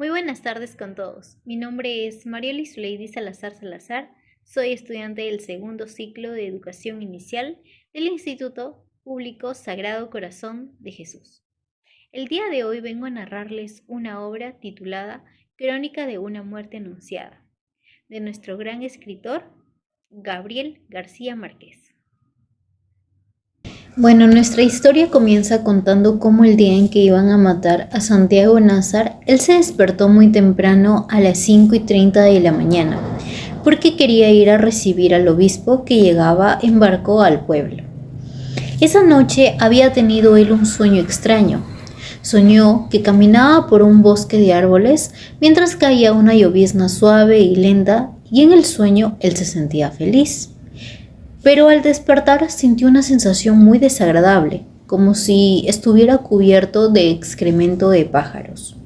Muy buenas tardes con todos. Mi nombre es Marieli Zuleidi Salazar Salazar. Soy estudiante del segundo ciclo de Educación Inicial del Instituto Público Sagrado Corazón de Jesús. El día de hoy vengo a narrarles una obra titulada Crónica de una muerte anunciada, de nuestro gran escritor Gabriel García Márquez. Bueno, nuestra historia comienza contando cómo el día en que iban a matar a Santiago Nazar, él se despertó muy temprano a las 5:30 de la mañana, porque quería ir a recibir al obispo que llegaba en barco al pueblo. Esa noche había tenido él un sueño extraño. Soñó que caminaba por un bosque de árboles mientras caía una llovizna suave y lenta, y en el sueño él se sentía feliz. Pero al despertar sintió una sensación muy desagradable, como si estuviera cubierto de excremento de pájaros.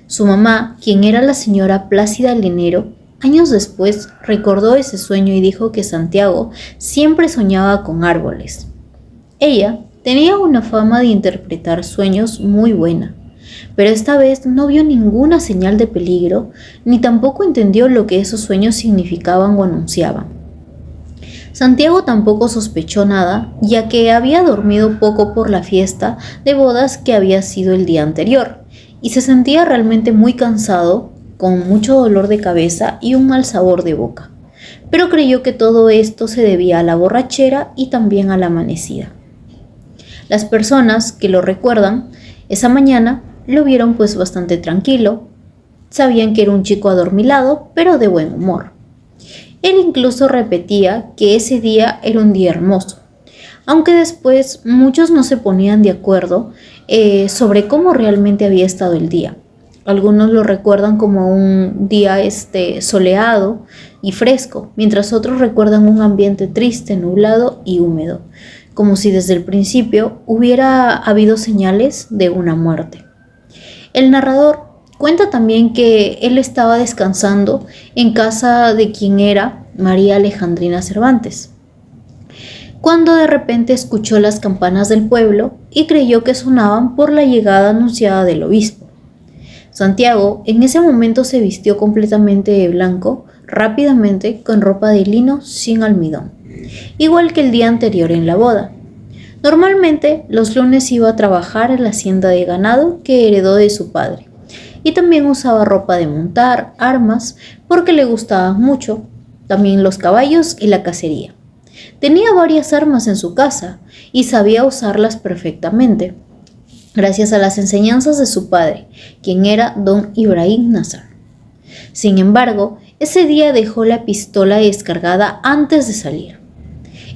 Su mamá, quien era la señora Plácida Linero, años después recordó ese sueño y dijo que Santiago siempre soñaba con árboles. Ella tenía una fama de interpretar sueños muy buena, pero esta vez no vio ninguna señal de peligro, ni tampoco entendió lo que esos sueños significaban o anunciaban. Santiago tampoco sospechó nada, ya que había dormido poco por la fiesta de bodas que había sido el día anterior, y se sentía realmente muy cansado, con mucho dolor de cabeza y un mal sabor de boca. Pero creyó que todo esto se debía a la borrachera y también a la amanecida. Las personas que lo recuerdan, esa mañana lo vieron pues bastante tranquilo, sabían que era un chico adormilado, pero de buen humor. Él incluso repetía que ese día era un día hermoso, aunque después muchos no se ponían de acuerdo sobre cómo realmente había estado el día. Algunos lo recuerdan como un día soleado y fresco, mientras otros recuerdan un ambiente triste, nublado y húmedo, como si desde el principio hubiera habido señales de una muerte. El narrador cuenta también que él estaba descansando en casa de quien era María Alejandrina Cervantes, cuando de repente escuchó las campanas del pueblo y creyó que sonaban por la llegada anunciada del obispo. Santiago en ese momento se vistió completamente de blanco, rápidamente con ropa de lino sin almidón, igual que el día anterior en la boda. Normalmente los lunes iba a trabajar en la hacienda de ganado que heredó de su padre. Y también usaba ropa de montar, armas, porque le gustaban mucho, también los caballos y la cacería. Tenía varias armas en su casa y sabía usarlas perfectamente, gracias a las enseñanzas de su padre, quien era don Ibrahim Nazar. Sin embargo, ese día dejó la pistola descargada antes de salir.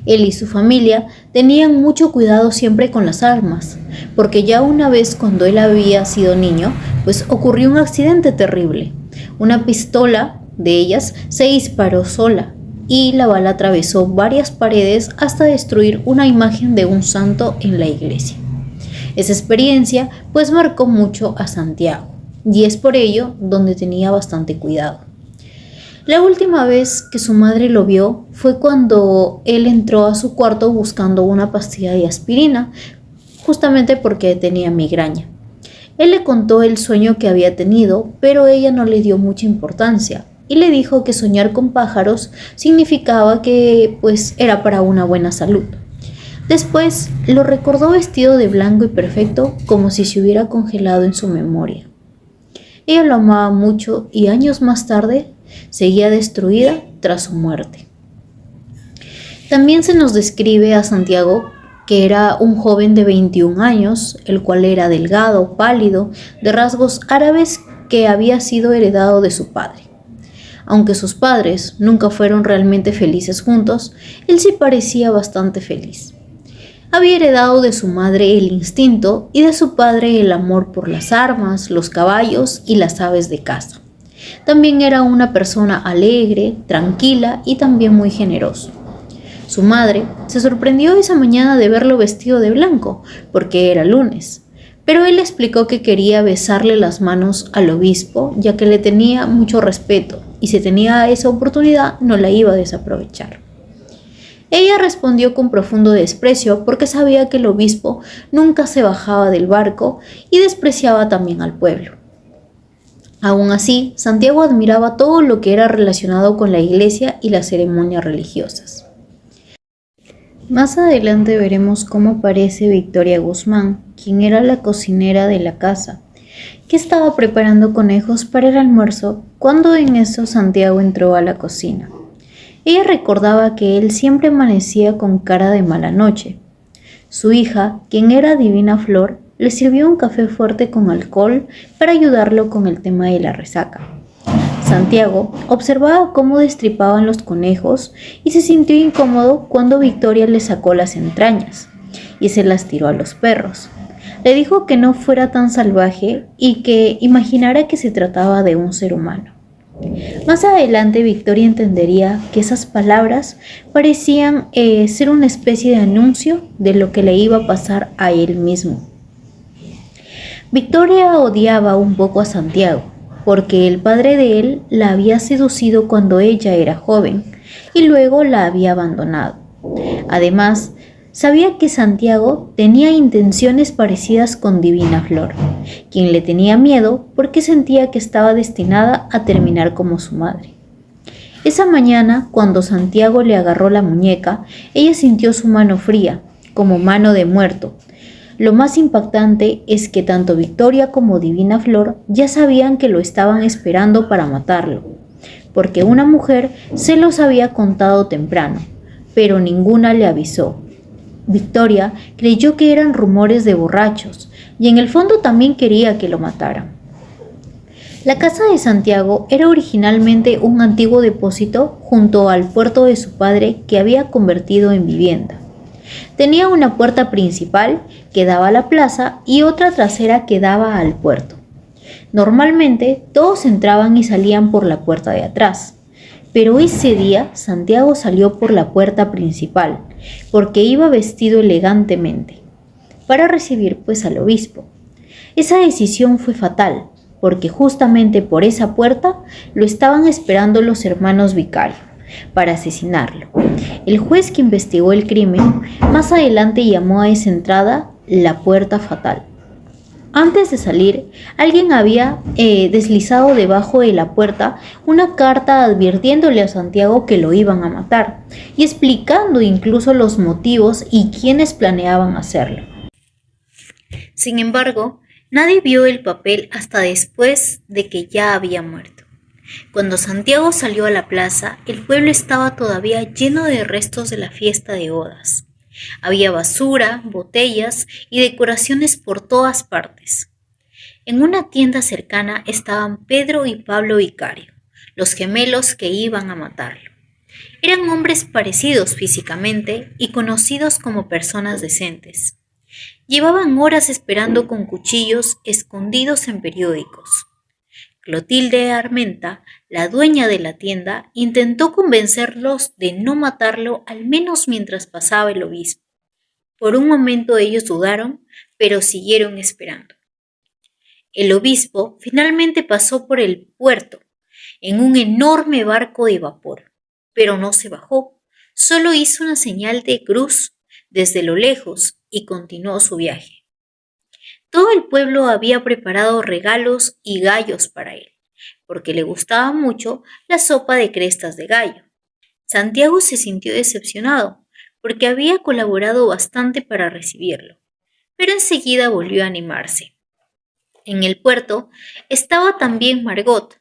Él y su familia tenían mucho cuidado siempre con las armas, porque ya una vez cuando él había sido niño, pues ocurrió un accidente terrible. Una pistola de ellas se disparó sola y la bala atravesó varias paredes hasta destruir una imagen de un santo en la iglesia. Esa experiencia pues marcó mucho a Santiago y es por ello donde tenía bastante cuidado. La última vez que su madre lo vio fue cuando él entró a su cuarto buscando una pastilla de aspirina, justamente porque tenía migraña. Él le contó el sueño que había tenido, pero ella no le dio mucha importancia y le dijo que soñar con pájaros significaba que pues era para una buena salud. Después lo recordó vestido de blanco y perfecto, como si se hubiera congelado en su memoria. Ella lo amaba mucho y años más tarde seguía destruida tras su muerte. También se nos describe a Santiago que era un joven de 21 años, el cual era delgado, pálido, de rasgos árabes que había sido heredado de su padre. Aunque sus padres nunca fueron realmente felices juntos, él sí parecía bastante feliz. Había heredado de su madre el instinto y de su padre el amor por las armas, los caballos y las aves de caza. También era una persona alegre, tranquila y también muy generoso. Su madre se sorprendió esa mañana de verlo vestido de blanco, porque era lunes, pero él explicó que quería besarle las manos al obispo, ya que le tenía mucho respeto, y si tenía esa oportunidad no la iba a desaprovechar. Ella respondió con profundo desprecio porque sabía que el obispo nunca se bajaba del barco y despreciaba también al pueblo. Aún así, Santiago admiraba todo lo que era relacionado con la iglesia y las ceremonias religiosas. Más adelante veremos cómo aparece Victoria Guzmán, quien era la cocinera de la casa, que estaba preparando conejos para el almuerzo cuando en eso Santiago entró a la cocina. Ella recordaba que él siempre amanecía con cara de mala noche. Su hija, quien era Divina Flor, le sirvió un café fuerte con alcohol para ayudarlo con el tema de la resaca. Santiago observaba cómo destripaban los conejos y se sintió incómodo cuando Victoria le sacó las entrañas y se las tiró a los perros. Le dijo que no fuera tan salvaje y que imaginara que se trataba de un ser humano. Más adelante Victoria entendería que esas palabras parecían ser una especie de anuncio de lo que le iba a pasar a él mismo. Victoria odiaba un poco a Santiago, porque el padre de él la había seducido cuando ella era joven y luego la había abandonado. Además, sabía que Santiago tenía intenciones parecidas con Divina Flor, quien le tenía miedo porque sentía que estaba destinada a terminar como su madre. Esa mañana, cuando Santiago le agarró la muñeca, ella sintió su mano fría, como mano de muerto. Lo más impactante es que tanto Victoria como Divina Flor ya sabían que lo estaban esperando para matarlo, porque una mujer se los había contado temprano, pero ninguna le avisó. Victoria creyó que eran rumores de borrachos y en el fondo también quería que lo mataran. La casa de Santiago era originalmente un antiguo depósito junto al puerto de su padre que había convertido en vivienda. Tenía una puerta principal que daba a la plaza y otra trasera que daba al puerto. Normalmente todos entraban y salían por la puerta de atrás, pero ese día Santiago salió por la puerta principal, porque iba vestido elegantemente, para recibir pues al obispo. Esa decisión fue fatal, porque justamente por esa puerta lo estaban esperando los hermanos Vicario para asesinarlo. El juez que investigó el crimen más adelante llamó a esa entrada la puerta fatal. Antes de salir, alguien había deslizado debajo de la puerta una carta advirtiéndole a Santiago que lo iban a matar y explicando incluso los motivos y quiénes planeaban hacerlo. Sin embargo, nadie vio el papel hasta después de que ya había muerto. Cuando Santiago salió a la plaza, el pueblo estaba todavía lleno de restos de la fiesta de bodas. Había basura, botellas y decoraciones por todas partes. En una tienda cercana estaban Pedro y Pablo Vicario, los gemelos que iban a matarlo. Eran hombres parecidos físicamente y conocidos como personas decentes. Llevaban horas esperando con cuchillos escondidos en periódicos. Clotilde Armenta, la dueña de la tienda, intentó convencerlos de no matarlo al menos mientras pasaba el obispo. Por un momento ellos dudaron, pero siguieron esperando. El obispo finalmente pasó por el puerto en un enorme barco de vapor, pero no se bajó, solo hizo una señal de cruz desde lo lejos y continuó su viaje. Todo el pueblo había preparado regalos y gallos para él, porque le gustaba mucho la sopa de crestas de gallo. Santiago se sintió decepcionado, porque había colaborado bastante para recibirlo, pero enseguida volvió a animarse. En el puerto estaba también Margot,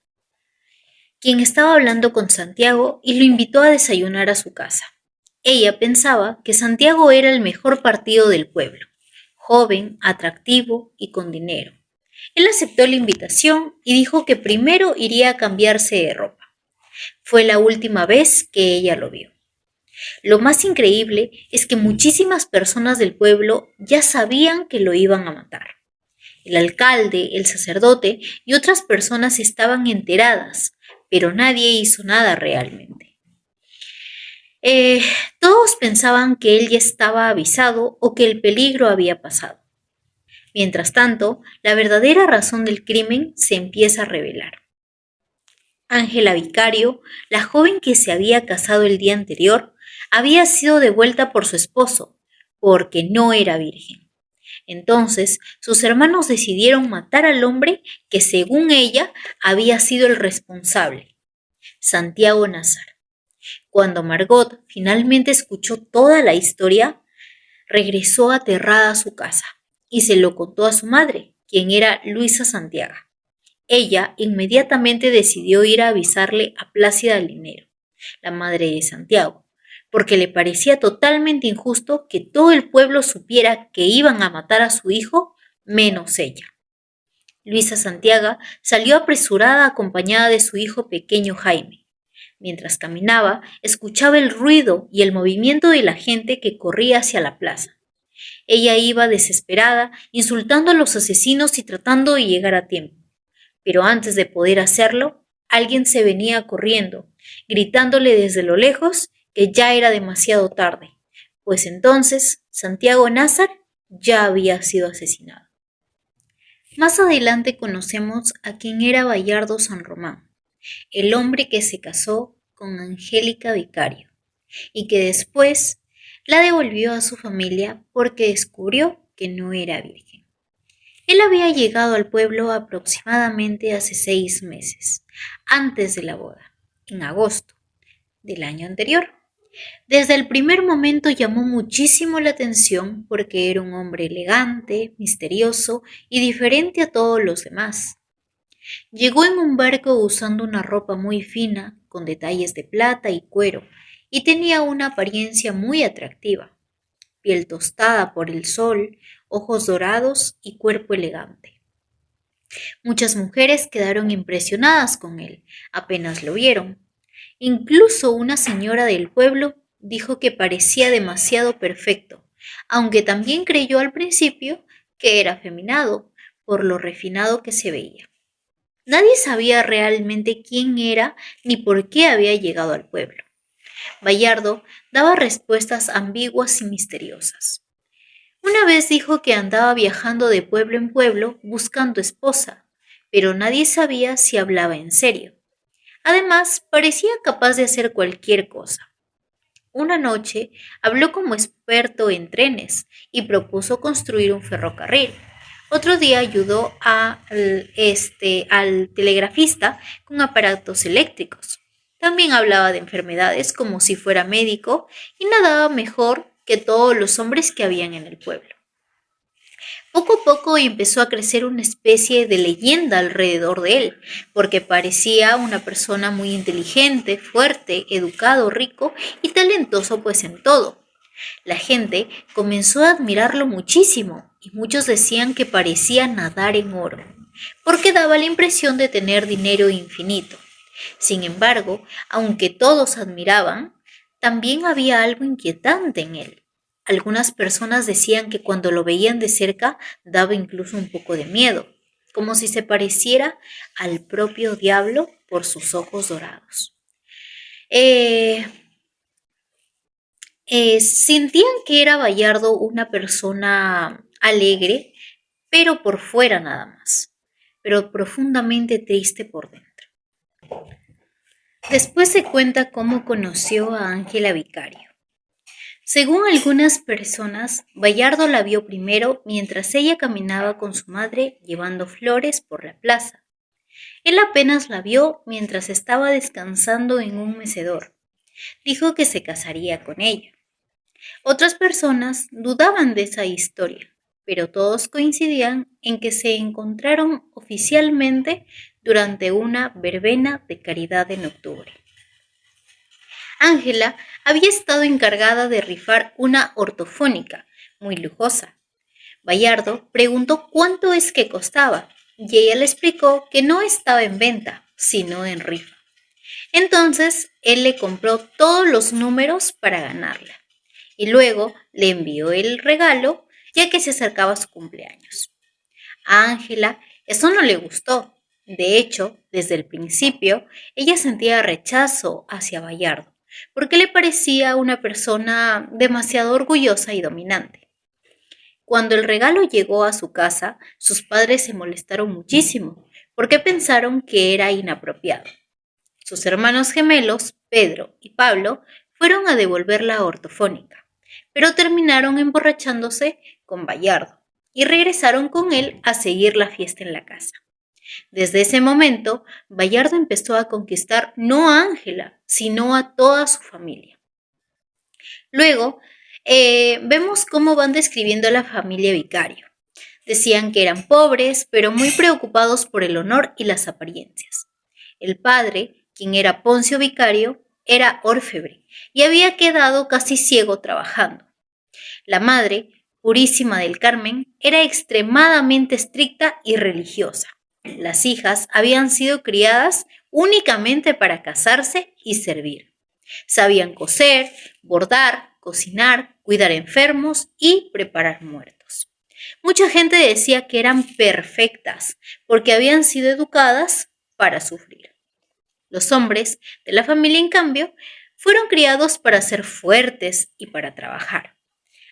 quien estaba hablando con Santiago y lo invitó a desayunar a su casa. Ella pensaba que Santiago era el mejor partido del pueblo, joven, atractivo y con dinero. Él aceptó la invitación y dijo que primero iría a cambiarse de ropa. Fue la última vez que ella lo vio. Lo más increíble es que muchísimas personas del pueblo ya sabían que lo iban a matar. El alcalde, el sacerdote y otras personas estaban enteradas, pero nadie hizo nada realmente. Todos pensaban que él ya estaba avisado o que el peligro había pasado. Mientras tanto, la verdadera razón del crimen se empieza a revelar. Ángela Vicario, la joven que se había casado el día anterior, había sido devuelta por su esposo, porque no era virgen. Entonces, sus hermanos decidieron matar al hombre que, según ella, había sido el responsable, Santiago Nazar. Cuando Margot finalmente escuchó toda la historia, regresó aterrada a su casa y se lo contó a su madre, quien era Luisa Santiaga. Ella inmediatamente decidió ir a avisarle a Plácida Linero, la madre de Santiago, porque le parecía totalmente injusto que todo el pueblo supiera que iban a matar a su hijo, menos ella. Luisa Santiaga salió apresurada acompañada de su hijo pequeño Jaime. Mientras caminaba, escuchaba el ruido y el movimiento de la gente que corría hacia la plaza. Ella iba desesperada, insultando a los asesinos y tratando de llegar a tiempo. Pero antes de poder hacerlo, alguien se venía corriendo, gritándole desde lo lejos que ya era demasiado tarde, pues entonces Santiago Nazar ya había sido asesinado. Más adelante conocemos a quien era Bayardo San Román, el hombre que se casó con Angélica Vicario y que después la devolvió a su familia porque descubrió que no era virgen. Él había llegado al pueblo aproximadamente hace 6 meses, antes de la boda, en agosto del año anterior. Desde el primer momento llamó muchísimo la atención porque era un hombre elegante, misterioso y diferente a todos los demás. Llegó en un barco usando una ropa muy fina, con detalles de plata y cuero, y tenía una apariencia muy atractiva. Piel tostada por el sol, ojos dorados y cuerpo elegante. Muchas mujeres quedaron impresionadas con él, apenas lo vieron. Incluso una señora del pueblo dijo que parecía demasiado perfecto, aunque también creyó al principio que era afeminado, por lo refinado que se veía. Nadie sabía realmente quién era ni por qué había llegado al pueblo. Bayardo daba respuestas ambiguas y misteriosas. Una vez dijo que andaba viajando de pueblo en pueblo buscando esposa, pero nadie sabía si hablaba en serio. Además, parecía capaz de hacer cualquier cosa. Una noche habló como experto en trenes y propuso construir un ferrocarril. Otro día ayudó al telegrafista con aparatos eléctricos. También hablaba de enfermedades como si fuera médico y nadaba mejor que todos los hombres que habían en el pueblo. Poco a poco empezó a crecer una especie de leyenda alrededor de él, porque parecía una persona muy inteligente, fuerte, educado, rico y talentoso pues en todo. La gente comenzó a admirarlo muchísimo y muchos decían que parecía nadar en oro, porque daba la impresión de tener dinero infinito. Sin embargo, aunque todos admiraban, también había algo inquietante en él. Algunas personas decían que cuando lo veían de cerca daba incluso un poco de miedo, como si se pareciera al propio diablo por sus ojos dorados. Sentían que era Bayardo una persona alegre, pero por fuera nada más, pero profundamente triste por dentro. Después se cuenta cómo conoció a Ángela Vicario. Según algunas personas, Bayardo la vio primero mientras ella caminaba con su madre llevando flores por la plaza. Él apenas la vio mientras estaba descansando en un mecedor. Dijo que se casaría con ella. Otras personas dudaban de esa historia, pero todos coincidían en que se encontraron oficialmente durante una verbena de caridad en octubre. Ángela había estado encargada de rifar una ortofónica muy lujosa. Bayardo preguntó cuánto es que costaba y ella le explicó que no estaba en venta, sino en rifa. Entonces él le compró todos los números para ganarla y luego le envió el regalo ya que se acercaba su cumpleaños. A Ángela eso no le gustó. De hecho, desde el principio, ella sentía rechazo hacia Bayardo, porque le parecía una persona demasiado orgullosa y dominante. Cuando el regalo llegó a su casa, sus padres se molestaron muchísimo, porque pensaron que era inapropiado. Sus hermanos gemelos, Pedro y Pablo, fueron a devolver la ortofónica, pero terminaron emborrachándose con Bayardo. y regresaron con él a seguir la fiesta en la casa. Desde ese momento, Bayardo empezó a conquistar no a Ángela, sino a toda su familia. Luego, vemos cómo van describiendo a la familia Vicario. Decían que eran pobres, pero muy preocupados por el honor y las apariencias. El padre, quien era Poncio Vicario, era orfebre y había quedado casi ciego trabajando. La madre, Purísima del Carmen, era extremadamente estricta y religiosa. Las hijas habían sido criadas únicamente para casarse y servir. Sabían coser, bordar, cocinar, cuidar enfermos y preparar muertos. Mucha gente decía que eran perfectas porque habían sido educadas para sufrir. Los hombres de la familia, en cambio, fueron criados para ser fuertes y para trabajar.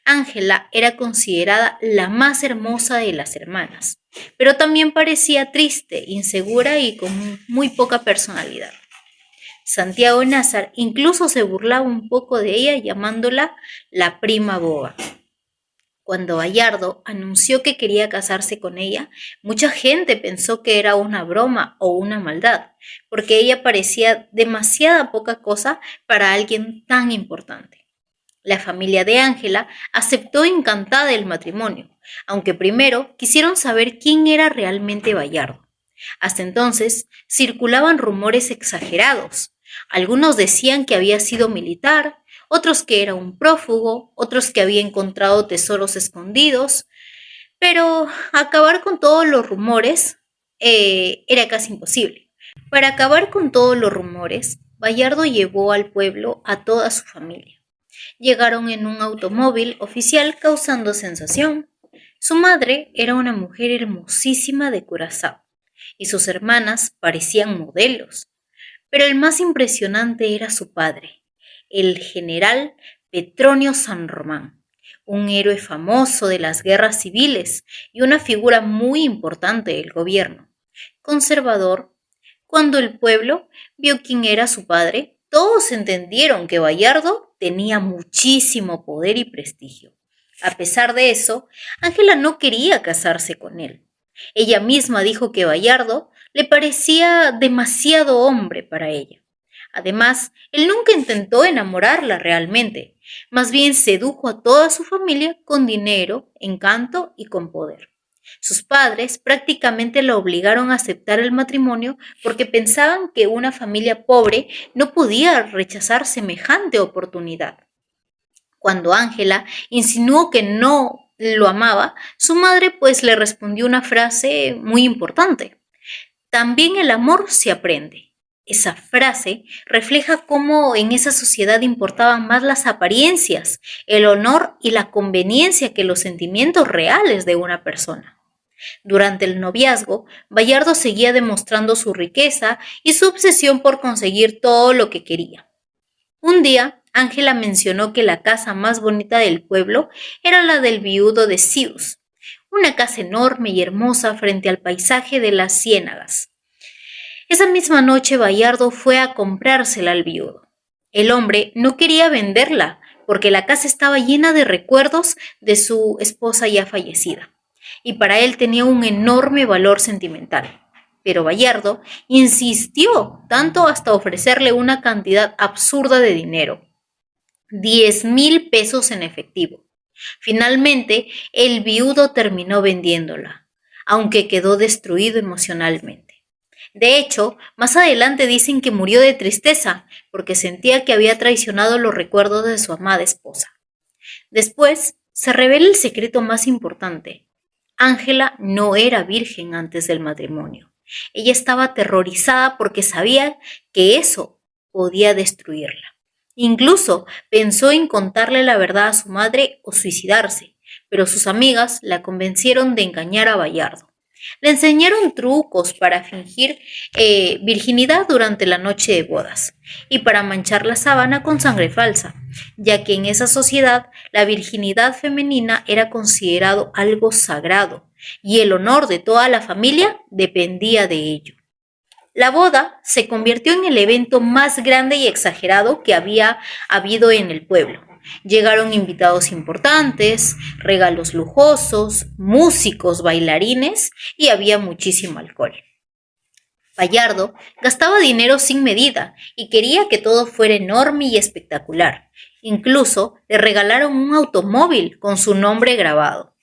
Ángela era considerada la más hermosa de las hermanas, pero también parecía triste, insegura y con muy poca personalidad. Santiago Nazar incluso se burlaba un poco de ella llamándola la prima boba. Cuando Bayardo anunció que quería casarse con ella, mucha gente pensó que era una broma o una maldad, porque ella parecía demasiada poca cosa para alguien tan importante. La familia de Ángela aceptó encantada el matrimonio, aunque primero quisieron saber quién era realmente Bayardo. Hasta entonces circulaban rumores exagerados. Algunos decían que había sido militar, otros que era un prófugo, otros que había encontrado tesoros escondidos, pero acabar con todos los rumores era casi imposible. Para acabar con todos los rumores, Bayardo llevó al pueblo a toda su familia. Llegaron en un automóvil oficial causando sensación. Su madre era una mujer hermosísima de Curazao y sus hermanas parecían modelos. Pero el más impresionante era su padre, el general Petronio San Román, un héroe famoso de las guerras civiles y una figura muy importante del gobierno. Conservador, cuando el pueblo vio quién era su padre, todos entendieron que Bayardo tenía muchísimo poder y prestigio. A pesar de eso, Ángela no quería casarse con él. Ella misma dijo que Bayardo le parecía demasiado hombre para ella. Además, él nunca intentó enamorarla realmente, más bien sedujo a toda su familia con dinero, encanto y con poder. Sus padres prácticamente la obligaron a aceptar el matrimonio porque pensaban que una familia pobre no podía rechazar semejante oportunidad. Cuando Ángela insinuó que no lo amaba, su madre pues le respondió una frase muy importante. También el amor se aprende. Esa frase refleja cómo en esa sociedad importaban más las apariencias, el honor y la conveniencia que los sentimientos reales de una persona. Durante el noviazgo, Bayardo seguía demostrando su riqueza y su obsesión por conseguir todo lo que quería. Un día, Ángela mencionó que la casa más bonita del pueblo era la del viudo de Sius, una casa enorme y hermosa frente al paisaje de las ciénagas. Esa misma noche Bayardo fue a comprársela al viudo. El hombre no quería venderla porque la casa estaba llena de recuerdos de su esposa ya fallecida y para él tenía un enorme valor sentimental. Pero Bayardo insistió tanto hasta ofrecerle una cantidad absurda de dinero, 10,000 pesos en efectivo. Finalmente, el viudo terminó vendiéndola, aunque quedó destruido emocionalmente. De hecho, más adelante dicen que murió de tristeza porque sentía que había traicionado los recuerdos de su amada esposa. Después, se revela el secreto más importante. Ángela no era virgen antes del matrimonio. Ella estaba aterrorizada porque sabía que eso podía destruirla. Incluso pensó en contarle la verdad a su madre o suicidarse, pero sus amigas la convencieron de engañar a Bayardo. Le enseñaron trucos para fingir virginidad durante la noche de bodas y para manchar la sábana con sangre falsa, ya que en esa sociedad la virginidad femenina era considerado algo sagrado y el honor de toda la familia dependía de ello. La boda se convirtió en el evento más grande y exagerado que había habido en el pueblo. Llegaron invitados importantes, regalos lujosos, músicos, bailarines y había muchísimo alcohol. Bayardo gastaba dinero sin medida y quería que todo fuera enorme y espectacular. Incluso le regalaron un automóvil con su nombre grabado.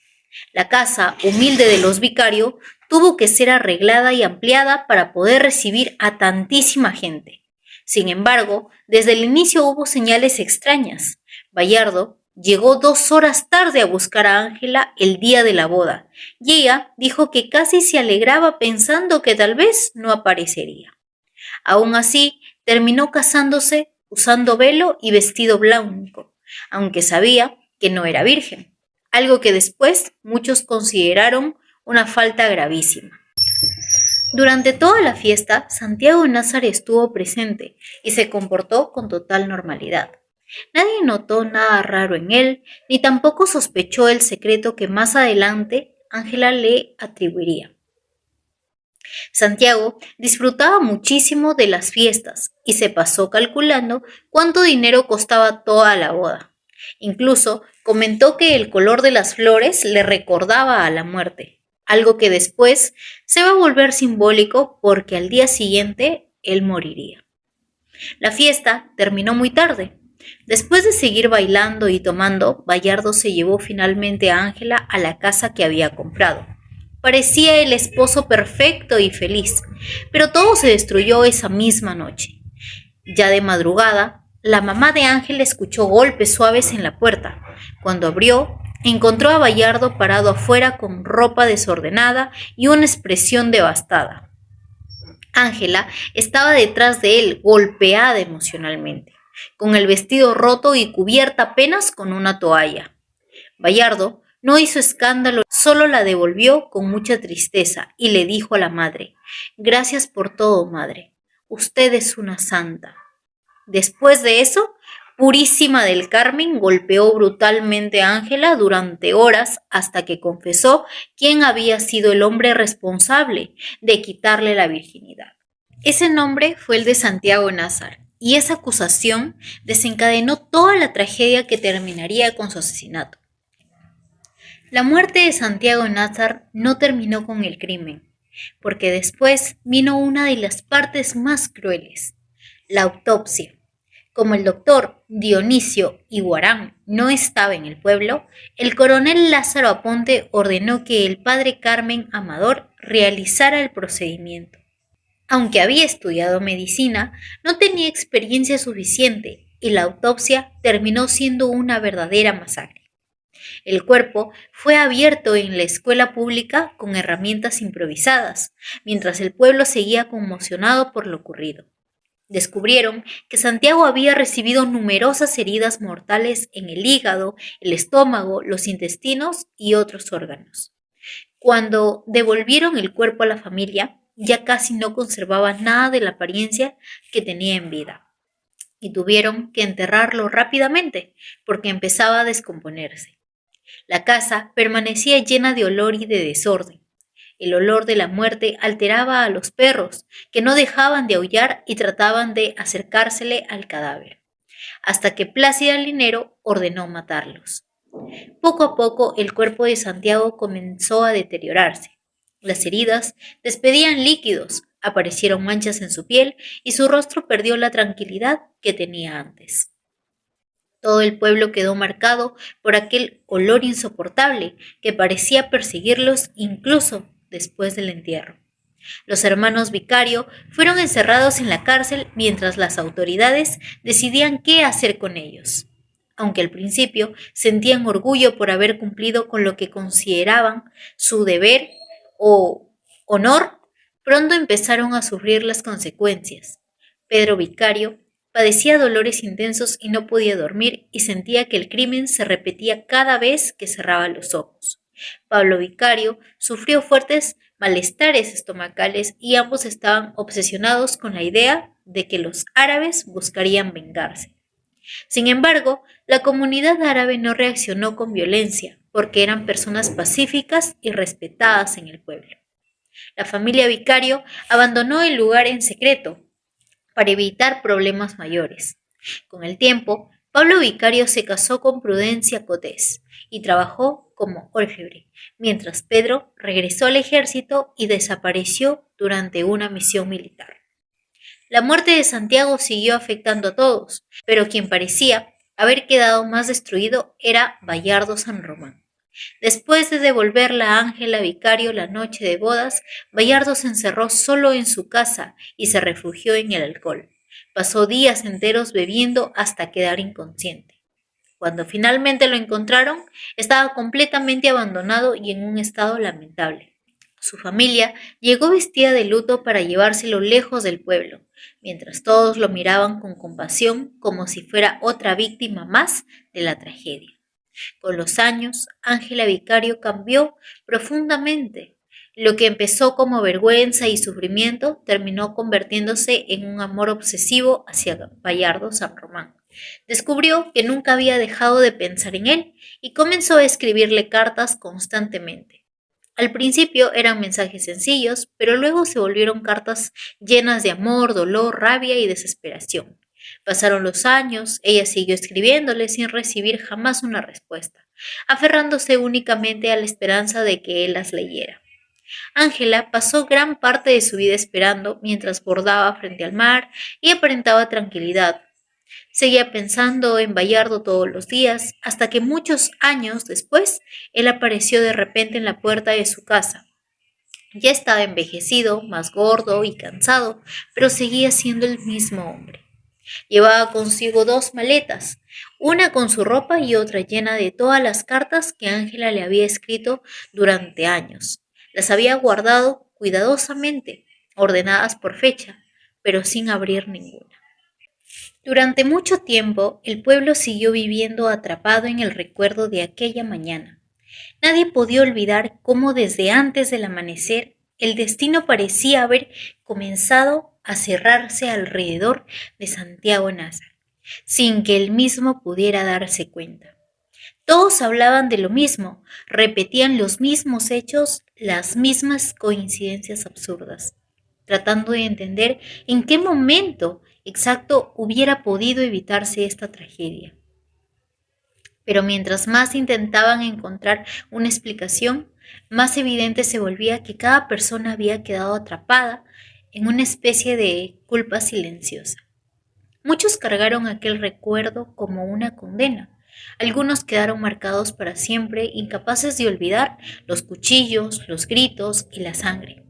La casa humilde de los Vicario tuvo que ser arreglada y ampliada para poder recibir a tantísima gente. Sin embargo, desde el inicio hubo señales extrañas. Bayardo llegó 2 horas tarde a buscar a Ángela el día de la boda, y ella dijo que casi se alegraba pensando que tal vez no aparecería. Aún así, terminó casándose usando velo y vestido blanco, aunque sabía que no era virgen, algo que después muchos consideraron una falta gravísima. Durante toda la fiesta, Santiago Nazar estuvo presente y se comportó con total normalidad. Nadie notó nada raro en él, ni tampoco sospechó el secreto que más adelante Ángela le atribuiría. Santiago disfrutaba muchísimo de las fiestas y se pasó calculando cuánto dinero costaba toda la boda. Incluso comentó que el color de las flores le recordaba a la muerte, algo que después se va a volver simbólico porque al día siguiente él moriría. La fiesta terminó muy tarde. Después de seguir bailando y tomando, Bayardo se llevó finalmente a Ángela a la casa que había comprado. Parecía el esposo perfecto y feliz, pero todo se destruyó esa misma noche. Ya de madrugada, la mamá de Ángela escuchó golpes suaves en la puerta. Cuando abrió, encontró a Bayardo parado afuera con ropa desordenada y una expresión devastada. Ángela estaba detrás de él, golpeada emocionalmente, con el vestido roto y cubierta apenas con una toalla. Bayardo no hizo escándalo, solo la devolvió con mucha tristeza y le dijo a la madre: «Gracias por todo, madre. Usted es una santa». Después de eso, Purísima del Carmen golpeó brutalmente a Ángela durante horas hasta que confesó quién había sido el hombre responsable de quitarle la virginidad. Ese nombre fue el de Santiago Nazar, y esa acusación desencadenó toda la tragedia que terminaría con su asesinato. La muerte de Santiago Nazar no terminó con el crimen, porque después vino una de las partes más crueles, la autopsia. Como el doctor Dionisio Iguarán no estaba en el pueblo, el coronel Lázaro Aponte ordenó que el padre Carmen Amador realizara el procedimiento. Aunque había estudiado medicina, no tenía experiencia suficiente y la autopsia terminó siendo una verdadera masacre. El cuerpo fue abierto en la escuela pública con herramientas improvisadas, mientras el pueblo seguía conmocionado por lo ocurrido. Descubrieron que Santiago había recibido numerosas heridas mortales en el hígado, el estómago, los intestinos y otros órganos. Cuando devolvieron el cuerpo a la familia, ya casi no conservaba nada de la apariencia que tenía en vida, y tuvieron que enterrarlo rápidamente porque empezaba a descomponerse. La casa permanecía llena de olor y de desorden. El olor de la muerte alteraba a los perros, que no dejaban de aullar y trataban de acercársele al cadáver, hasta que Plácida Linero ordenó matarlos. Poco a poco el cuerpo de Santiago comenzó a deteriorarse. Las heridas despedían líquidos, aparecieron manchas en su piel y su rostro perdió la tranquilidad que tenía antes. Todo el pueblo quedó marcado por aquel olor insoportable que parecía perseguirlos incluso después del entierro. Los hermanos Vicario fueron encerrados en la cárcel mientras las autoridades decidían qué hacer con ellos. Aunque al principio sentían orgullo por haber cumplido con lo que consideraban su deber o honor, pronto empezaron a sufrir las consecuencias. Pedro Vicario padecía dolores intensos y no podía dormir y sentía que el crimen se repetía cada vez que cerraba los ojos. Pablo Vicario sufrió fuertes malestares estomacales y ambos estaban obsesionados con la idea de que los árabes buscarían vengarse. Sin embargo, la comunidad árabe no reaccionó con violencia porque eran personas pacíficas y respetadas en el pueblo. La familia Vicario abandonó el lugar en secreto para evitar problemas mayores. Con el tiempo, Pablo Vicario se casó con Prudencia Cotés y trabajó como orfebre, mientras Pedro regresó al ejército y desapareció durante una misión militar. La muerte de Santiago siguió afectando a todos, pero quien parecía haber quedado más destruido era Bayardo San Román. Después de devolverla a Ángela Vicario la noche de bodas, Bayardo se encerró solo en su casa y se refugió en el alcohol. Pasó días enteros bebiendo hasta quedar inconsciente. Cuando finalmente lo encontraron, estaba completamente abandonado y en un estado lamentable. Su familia llegó vestida de luto para llevárselo lejos del pueblo, mientras todos lo miraban con compasión como si fuera otra víctima más de la tragedia. Con los años, Ángela Vicario cambió profundamente. Lo que empezó como vergüenza y sufrimiento terminó convirtiéndose en un amor obsesivo hacia Bayardo San Román. Descubrió que nunca había dejado de pensar en él y comenzó a escribirle cartas constantemente. Al principio eran mensajes sencillos, pero luego se volvieron cartas llenas de amor, dolor, rabia y desesperación. Pasaron los años, ella siguió escribiéndole sin recibir jamás una respuesta, aferrándose únicamente a la esperanza de que él las leyera. Ángela pasó gran parte de su vida esperando mientras bordaba frente al mar y aparentaba tranquilidad. Seguía pensando en Bayardo todos los días, hasta que muchos años después él apareció de repente en la puerta de su casa. Ya estaba envejecido, más gordo y cansado, pero seguía siendo el mismo hombre. Llevaba consigo dos maletas, una con su ropa y otra llena de todas las cartas que Ángela le había escrito durante años. Las había guardado cuidadosamente, ordenadas por fecha, pero sin abrir ninguna. Durante mucho tiempo, el pueblo siguió viviendo atrapado en el recuerdo de aquella mañana. Nadie podía olvidar cómo desde antes del amanecer el destino parecía haber comenzado a cerrarse alrededor de Santiago Nazar, sin que él mismo pudiera darse cuenta. Todos hablaban de lo mismo, repetían los mismos hechos, las mismas coincidencias absurdas, tratando de entender en qué momento exacto hubiera podido evitarse esta tragedia. Pero mientras más intentaban encontrar una explicación, más evidente se volvía que cada persona había quedado atrapada en una especie de culpa silenciosa. Muchos cargaron aquel recuerdo como una condena. Algunos quedaron marcados para siempre, incapaces de olvidar los cuchillos, los gritos y la sangre.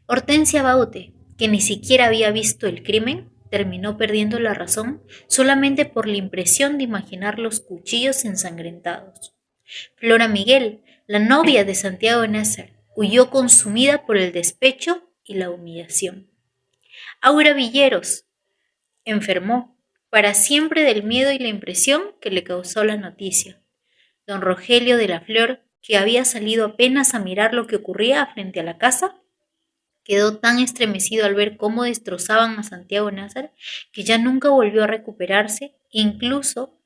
Hortensia Baute, que ni siquiera había visto el crimen, terminó perdiendo la razón solamente por la impresión de imaginar los cuchillos ensangrentados. Flora Miguel, la novia de Santiago Nazar, huyó consumida por el despecho y la humillación. Aura Villeros enfermó para siempre del miedo y la impresión que le causó la noticia. Don Rogelio de la Flor, que había salido apenas a mirar lo que ocurría frente a la casa, quedó tan estremecido al ver cómo destrozaban a Santiago Nazar que ya nunca volvió a recuperarse. Incluso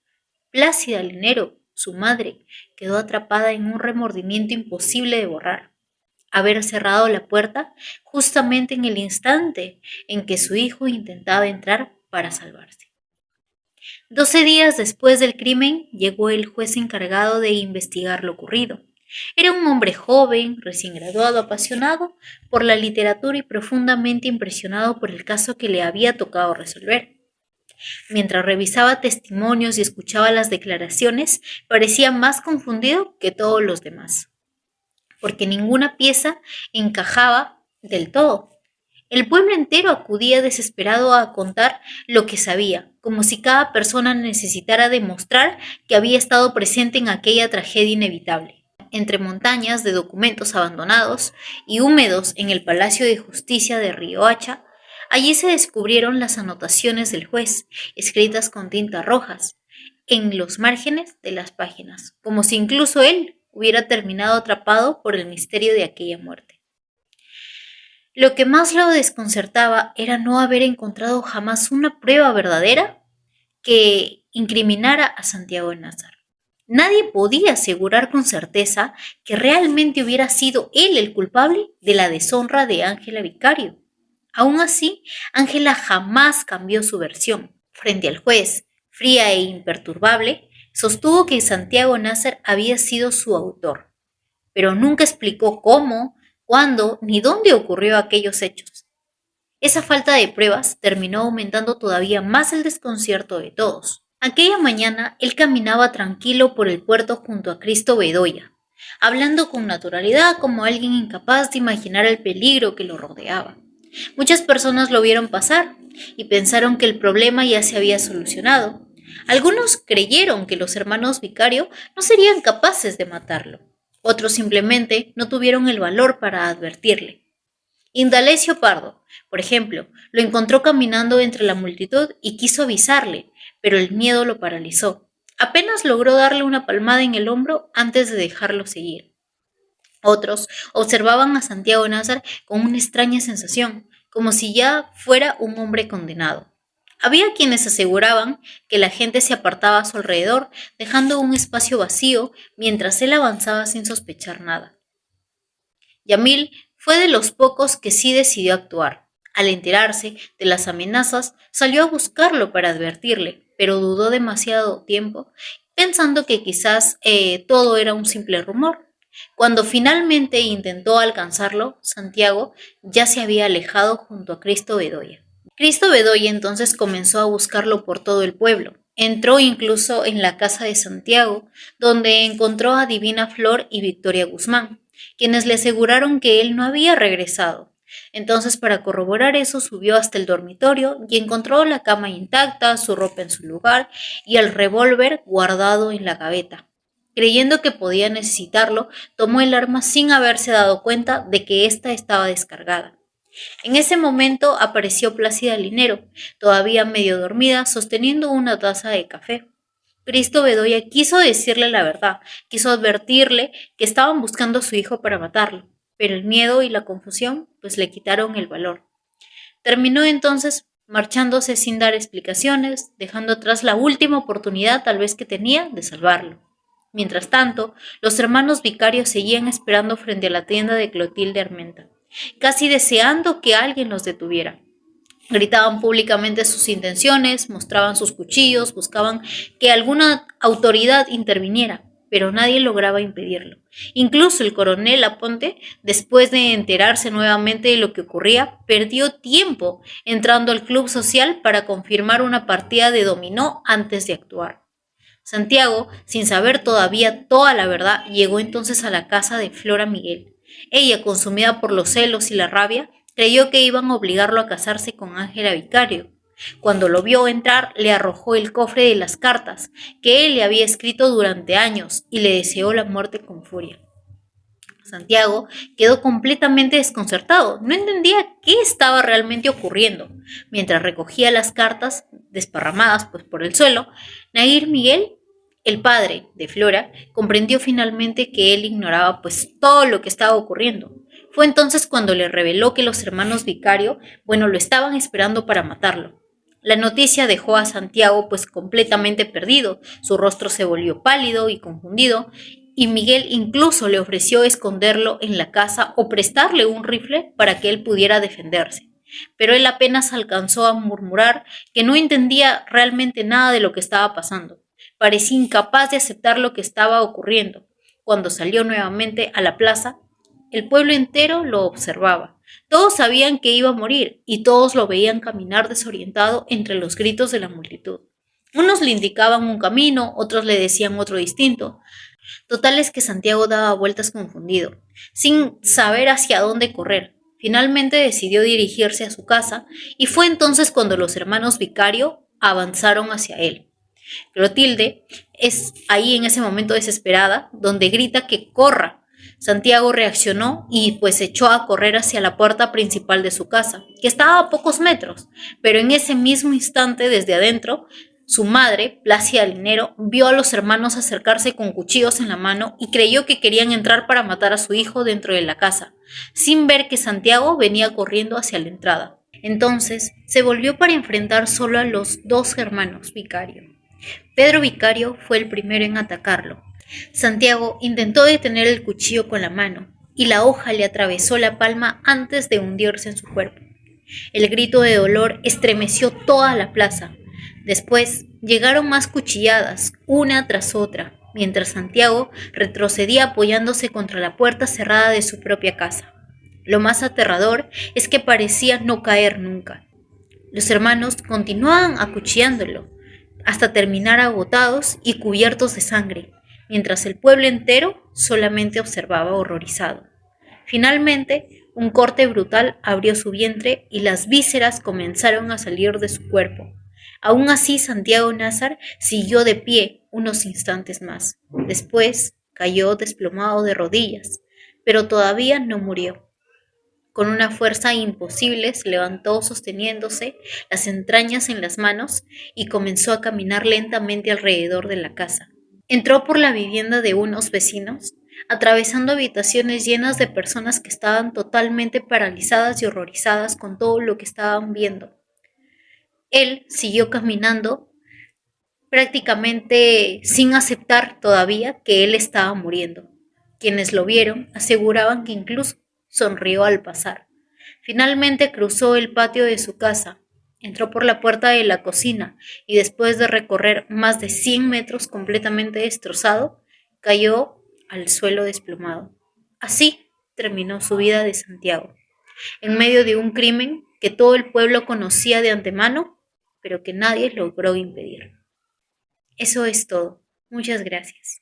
Plácida Linero, su madre, quedó atrapada en un remordimiento imposible de borrar. Haber cerrado la puerta justamente en el instante en que su hijo intentaba entrar para salvarse. 12 días después del crimen llegó el juez encargado de investigar lo ocurrido. Era un hombre joven, recién graduado, apasionado por la literatura y profundamente impresionado por el caso que le había tocado resolver. Mientras revisaba testimonios y escuchaba las declaraciones, parecía más confundido que todos los demás, porque ninguna pieza encajaba del todo. El pueblo entero acudía desesperado a contar lo que sabía, como si cada persona necesitara demostrar que había estado presente en aquella tragedia inevitable. Entre montañas de documentos abandonados y húmedos en el Palacio de Justicia de Riohacha, allí se descubrieron las anotaciones del juez, escritas con tintas rojas, en los márgenes de las páginas, como si incluso él hubiera terminado atrapado por el misterio de aquella muerte. Lo que más lo desconcertaba era no haber encontrado jamás una prueba verdadera que incriminara a Santiago Nazar. Nadie podía asegurar con certeza que realmente hubiera sido él el culpable de la deshonra de Ángela Vicario. Aún así, Ángela jamás cambió su versión. Frente al juez, fría e imperturbable, sostuvo que Santiago Nasser había sido su autor, pero nunca explicó cómo, cuándo ni dónde ocurrió aquellos hechos. Esa falta de pruebas terminó aumentando todavía más el desconcierto de todos. Aquella mañana él caminaba tranquilo por el puerto junto a Cristo Bedoya, hablando con naturalidad como alguien incapaz de imaginar el peligro que lo rodeaba. Muchas personas lo vieron pasar y pensaron que el problema ya se había solucionado. Algunos creyeron que los hermanos Vicario no serían capaces de matarlo. Otros simplemente no tuvieron el valor para advertirle. Indalecio Pardo, por ejemplo, lo encontró caminando entre la multitud y quiso avisarle, pero el miedo lo paralizó. Apenas logró darle una palmada en el hombro antes de dejarlo seguir. Otros observaban a Santiago Nasser con una extraña sensación, como si ya fuera un hombre condenado. Había quienes aseguraban que la gente se apartaba a su alrededor, dejando un espacio vacío mientras él avanzaba sin sospechar nada. Yamil fue de los pocos que sí decidió actuar. Al enterarse de las amenazas, salió a buscarlo para advertirle, pero dudó demasiado tiempo, pensando que quizás todo era un simple rumor. Cuando finalmente intentó alcanzarlo, Santiago ya se había alejado junto a Cristo Bedoya. Cristo Bedoya entonces comenzó a buscarlo por todo el pueblo. Entró incluso en la casa de Santiago, donde encontró a Divina Flor y Victoria Guzmán, quienes le aseguraron que él no había regresado. Entonces, para corroborar eso, subió hasta el dormitorio y encontró la cama intacta, su ropa en su lugar y el revólver guardado en la gaveta. Creyendo que podía necesitarlo, tomó el arma sin haberse dado cuenta de que ésta estaba descargada. En ese momento apareció Plácida Linero, todavía medio dormida, sosteniendo una taza de café. Cristo Bedoya quiso decirle la verdad, quiso advertirle que estaban buscando a su hijo para matarlo, pero el miedo y la confusión pues le quitaron el valor. Terminó entonces marchándose sin dar explicaciones, dejando atrás la última oportunidad tal vez que tenía de salvarlo. Mientras tanto, los hermanos Vicarios seguían esperando frente a la tienda de Clotilde Armenta, casi deseando que alguien los detuviera. Gritaban públicamente sus intenciones, mostraban sus cuchillos, buscaban que alguna autoridad interviniera, pero nadie lograba impedirlo. Incluso el coronel Aponte, después de enterarse nuevamente de lo que ocurría, perdió tiempo entrando al club social para confirmar una partida de dominó antes de actuar. Santiago, sin saber todavía toda la verdad, llegó entonces a la casa de Flora Miguel. Ella, consumida por los celos y la rabia, creyó que iban a obligarlo a casarse con Ángela Vicario. Cuando lo vio entrar, le arrojó el cofre de las cartas que él le había escrito durante años y le deseó la muerte con furia. Santiago quedó completamente desconcertado, no entendía qué estaba realmente ocurriendo. Mientras recogía las cartas, desparramadas por el suelo, Nair Miguel, el padre de Flora, comprendió finalmente que él ignoraba todo lo que estaba ocurriendo. Fue entonces cuando le reveló que los hermanos Vicario, lo estaban esperando para matarlo. La noticia dejó a Santiago completamente perdido, su rostro se volvió pálido y confundido, y Miguel incluso le ofreció esconderlo en la casa o prestarle un rifle para que él pudiera defenderse. Pero él apenas alcanzó a murmurar que no entendía realmente nada de lo que estaba pasando. Parecía incapaz de aceptar lo que estaba ocurriendo. Cuando salió nuevamente a la plaza, el pueblo entero lo observaba. Todos sabían que iba a morir y todos lo veían caminar desorientado entre los gritos de la multitud. Unos le indicaban un camino, otros le decían otro distinto. Total es que Santiago daba vueltas confundido, sin saber hacia dónde correr. Finalmente decidió dirigirse a su casa y fue entonces cuando los hermanos Vicario avanzaron hacia él. Clotilde es ahí en ese momento desesperada, donde grita que corra. Santiago reaccionó y echó a correr hacia la puerta principal de su casa, que estaba a pocos metros, pero en ese mismo instante desde adentro, su madre, Plácida Linero, vio a los hermanos acercarse con cuchillos en la mano y creyó que querían entrar para matar a su hijo dentro de la casa, sin ver que Santiago venía corriendo hacia la entrada. Entonces se volvió para enfrentar solo a los dos hermanos Vicario. Pedro Vicario fue el primero en atacarlo. Santiago intentó detener el cuchillo con la mano y la hoja le atravesó la palma antes de hundirse en su cuerpo. El grito de dolor estremeció toda la plaza. Después, Llegaron más cuchilladas, una tras otra, mientras Santiago retrocedía apoyándose contra la puerta cerrada de su propia casa. Lo más aterrador es que parecía no caer nunca. Los hermanos continuaban acuchillándolo, hasta terminar agotados y cubiertos de sangre, mientras el pueblo entero solamente observaba horrorizado. Finalmente, un corte brutal abrió su vientre y las vísceras comenzaron a salir de su cuerpo. Aún así, Santiago Nazar siguió de pie unos instantes más. Después cayó desplomado de rodillas, pero todavía no murió. Con una fuerza imposible se levantó sosteniéndose las entrañas en las manos y comenzó a caminar lentamente alrededor de la casa. Entró por la vivienda de unos vecinos, atravesando habitaciones llenas de personas que estaban totalmente paralizadas y horrorizadas con todo lo que estaban viendo. Él siguió caminando, prácticamente sin aceptar todavía que él estaba muriendo. Quienes lo vieron aseguraban que incluso sonrió al pasar. Finalmente cruzó el patio de su casa, entró por la puerta de la cocina y después de recorrer más de 100 metros completamente destrozado, cayó al suelo desplomado. Así terminó su vida de Santiago, en medio de un crimen que todo el pueblo conocía de antemano, pero que nadie logró impedir. Eso es todo. Muchas gracias.